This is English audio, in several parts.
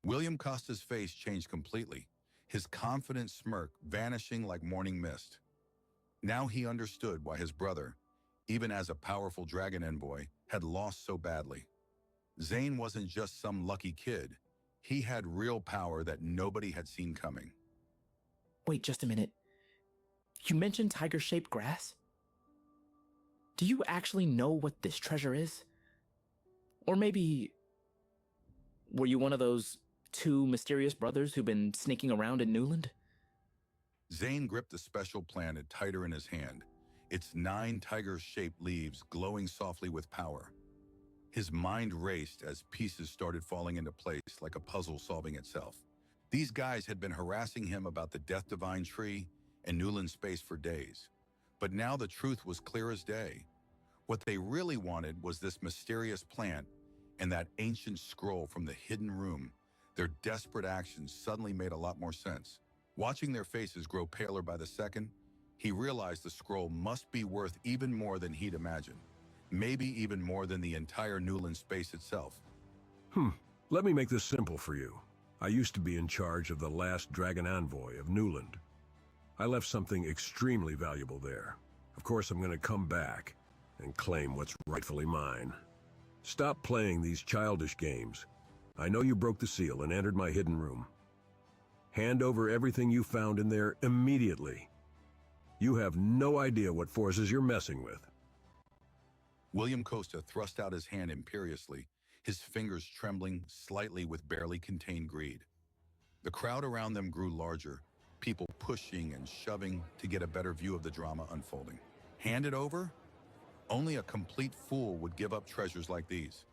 William Costa's face changed completely, his confident smirk vanishing like morning mist. Now he understood why his brother, even as a powerful dragon envoy, had lost so badly. Zane wasn't just some lucky kid. He had real power that nobody had seen coming. Wait just a minute. You mentioned tiger-shaped grass? Do you actually know what this treasure is? Or maybe... were you one of those two mysterious brothers who've been sneaking around in Newland? Zane gripped the special plant tighter in his hand, its 9 tiger-shaped leaves glowing softly with power. His mind raced as pieces started falling into place like a puzzle solving itself. These guys had been harassing him about the Death Divine Tree and Newland space for days. But now the truth was clear as day. What they really wanted was this mysterious plant and that ancient scroll from the hidden room. Their desperate actions suddenly made a lot more sense. Watching their faces grow paler by the second, he realized the scroll must be worth even more than he'd imagined. Maybe even more than the entire Newland space itself. Let me make this simple for you. I used to be in charge of the last Dragon Envoy of Newland. I left something extremely valuable there. Of course, I'm going to come back and claim what's rightfully mine. Stop playing these childish games. I know you broke the seal and entered my hidden room. Hand over everything you found in there immediately. You have no idea what forces you're messing with. William Costa thrust out his hand imperiously, his fingers trembling slightly with barely contained greed. The crowd around them grew larger, people pushing and shoving to get a better view of the drama unfolding. Hand it over? Only a complete fool would give up treasures like these.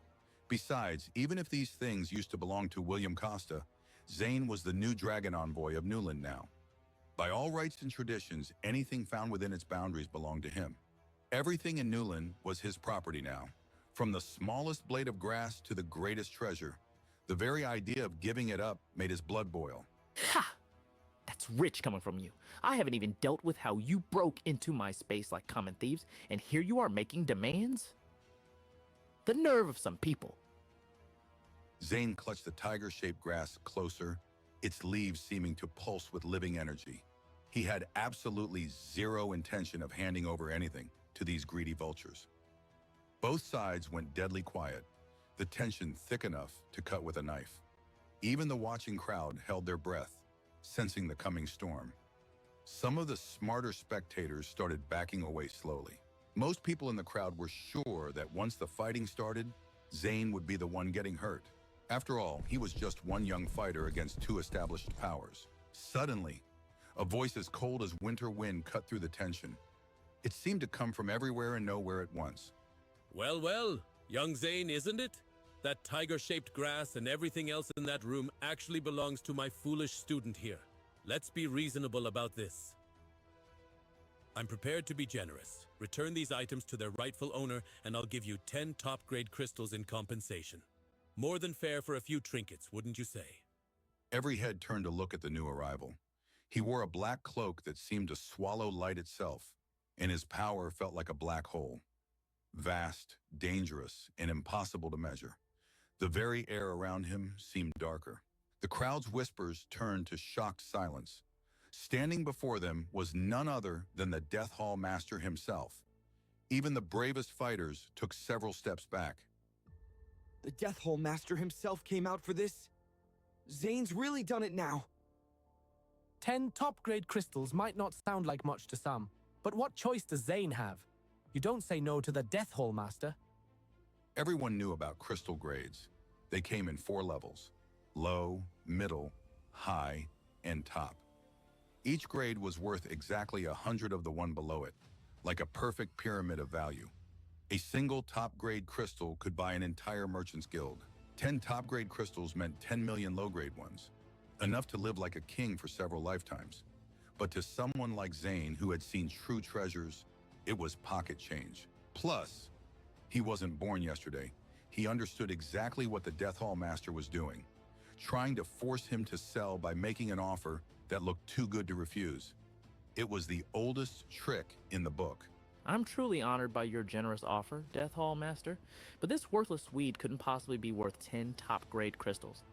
Besides, even if these things used to belong to William Costa, Zane was the new Dragon Envoy of Newland now. By all rights and traditions, anything found within its boundaries belonged to him. Everything in Newland was his property now. From the smallest blade of grass to the greatest treasure, the very idea of giving it up made his blood boil. Ha! That's rich coming from you. I haven't even dealt with how you broke into my space like common thieves, and here you are making demands? The nerve of some people. Zane clutched the tiger-shaped grass closer, its leaves seeming to pulse with living energy. He had absolutely zero intention of handing over anything to these greedy vultures. Both sides went deadly quiet, the tension thick enough to cut with a knife. Even the watching crowd held their breath, sensing the coming storm. Some of the smarter spectators started backing away slowly. Most people in the crowd were sure that once the fighting started, Zane would be the one getting hurt. After all, he was just one young fighter against 2 established powers. Suddenly, a voice as cold as winter wind cut through the tension. It seemed to come from everywhere and nowhere at once. Well, well, young Zane, isn't it? That tiger-shaped grass and everything else in that room actually belongs to my foolish student here. Let's be reasonable about this. I'm prepared to be generous. Return these items to their rightful owner, and I'll give you 10 top-grade crystals in compensation. More than fair for a few trinkets, wouldn't you say? Every head turned to look at the new arrival. He wore a black cloak that seemed to swallow light itself, and his power felt like a black hole. Vast, dangerous, and impossible to measure. The very air around him seemed darker. The crowd's whispers turned to shocked silence. Standing before them was none other than the Death Hall Master himself. Even the bravest fighters took several steps back. The Death Hall Master himself came out for this? Zane's really done it now. 10 top-grade crystals might not sound like much to some, but what choice does Zane have? You don't say no to the Death Hall Master. Everyone knew about crystal grades. They came in 4 levels: low, middle, high, and top. Each grade was worth exactly 100 of the one below it, like a perfect pyramid of value. A single top-grade crystal could buy an entire merchant's guild. 10 top-grade crystals meant 10 million low-grade ones, enough to live like a king for several lifetimes. But to someone like Zane, who had seen true treasures, it was pocket change. Plus, he wasn't born yesterday. He understood exactly what the Death Hall Master was doing, trying to force him to sell by making an offer that looked too good to refuse. It was the oldest trick in the book. I'm truly honored by your generous offer, Death Hall Master, but this worthless weed couldn't possibly be worth 10 top-grade crystals.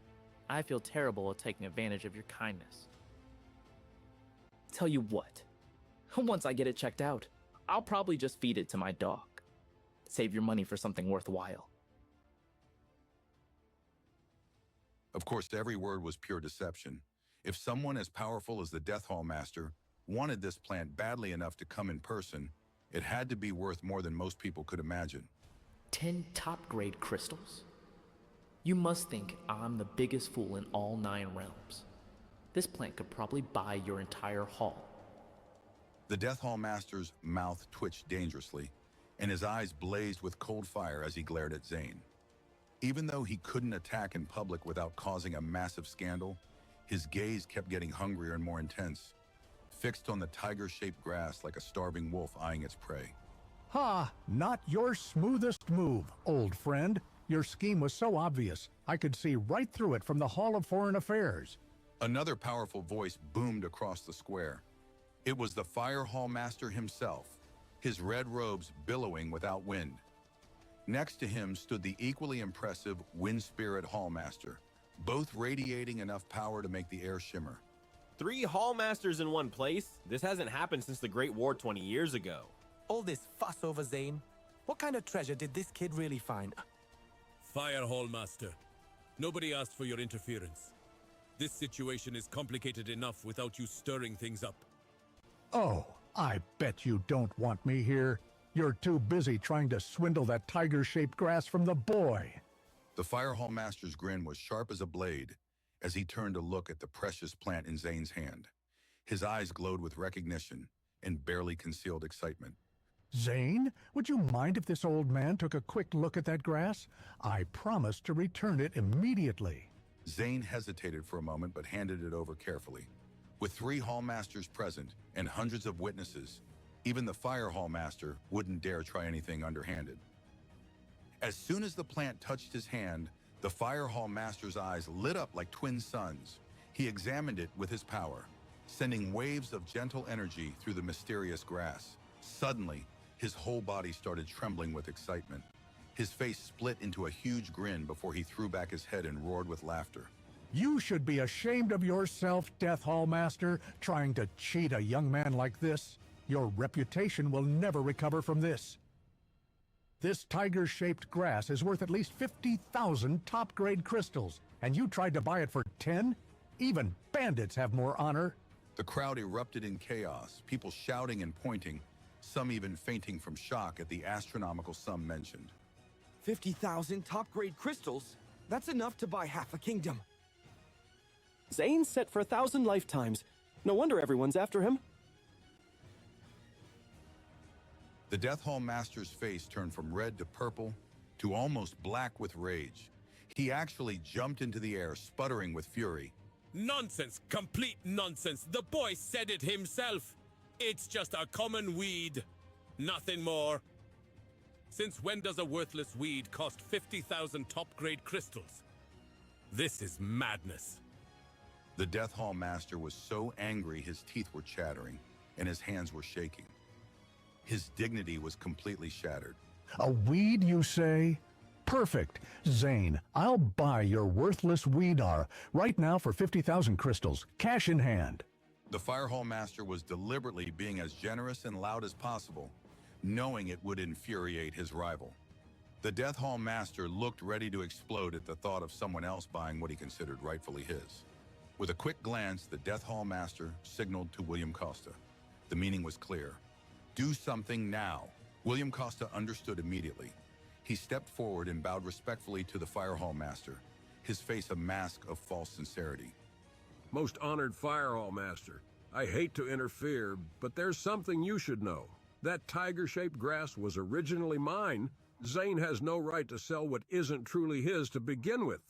I feel terrible at taking advantage of your kindness. Tell you what, once I get it checked out, I'll probably just feed it to my dog. Save your money for something worthwhile. Of course, every word was pure deception. If someone as powerful as the Death Hall Master wanted this plant badly enough to come in person, it had to be worth more than most people could imagine. 10 top-grade crystals? You must think I'm the biggest fool in all 9 realms. This plant could probably buy your entire hall. The Death Hall Master's mouth twitched dangerously, and his eyes blazed with cold fire as he glared at Zane. Even though he couldn't attack in public without causing a massive scandal, his gaze kept getting hungrier and more intense, fixed on the tiger-shaped grass like a starving wolf eyeing its prey. Ha! Not your smoothest move, old friend. Your scheme was so obvious, I could see right through it from the Hall of Foreign Affairs. Another powerful voice boomed across the square. It was the Fire Hall Master himself, his red robes billowing without wind. Next to him stood the equally impressive Wind Spirit Hall Master, both radiating enough power to make the air shimmer. 3 Hall Masters in one place? This hasn't happened since the Great War 20 years ago. All this fuss over Zane. What kind of treasure did this kid really find? Fire Hall Master, nobody asked for your interference. This situation is complicated enough without you stirring things up. Oh, I bet you don't want me here. You're too busy trying to swindle that tiger-shaped grass from the boy. The Fire Hall Master's grin was sharp as a blade as he turned to look at the precious plant in Zane's hand. His eyes glowed with recognition and barely concealed excitement. Zane, would you mind if this old man took a quick look at that grass? I promise to return it immediately. Zane hesitated for a moment but handed it over carefully. With 3 Hall Masters present and hundreds of witnesses, even the Fire Hall Master wouldn't dare try anything underhanded. As soon as the plant touched his hand, the Fire Hall Master's eyes lit up like twin suns. He examined it with his power, sending waves of gentle energy through the mysterious grass. Suddenly, his whole body started trembling with excitement. His face split into a huge grin before he threw back his head and roared with laughter. You should be ashamed of yourself, Death Hall Master, trying to cheat a young man like this. Your reputation will never recover from this. This tiger-shaped grass is worth at least 50,000 top-grade crystals, and you tried to buy it for 10? Even bandits have more honor. The crowd erupted in chaos, people shouting and pointing, some even fainting from shock at the astronomical sum mentioned. 50,000 top-grade crystals? That's enough to buy half a kingdom. Zane's set for 1,000 lifetimes. No wonder everyone's after him. The Death Hall Master's face turned from red to purple to almost black with rage. He actually jumped into the air, sputtering with fury. Nonsense! Complete nonsense! The boy said it himself! It's just a common weed. Nothing more. Since when does a worthless weed cost 50,000 top-grade crystals? This is madness. The Death Hall Master was so angry his teeth were chattering and his hands were shaking. His dignity was completely shattered. A weed, you say? Perfect. Zane, I'll buy your worthless weedar right now for 50,000 crystals, cash in hand. The Fire Hall Master was deliberately being as generous and loud as possible, knowing it would infuriate his rival. The Death Hall Master looked ready to explode at the thought of someone else buying what he considered rightfully his. With a quick glance, the Death Hall Master signaled to William Costa. The meaning was clear. Do something now. William Costa understood immediately. He stepped forward and bowed respectfully to the Fire Hall Master, his face a mask of false sincerity. Most honored Fire Hall Master, I hate to interfere, but there's something you should know. That tiger-shaped grass was originally mine. Zane has no right to sell what isn't truly his to begin with.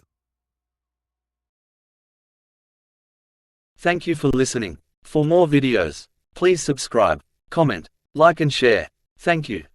Thank you for listening. For more videos, please subscribe, comment, like and share. Thank you.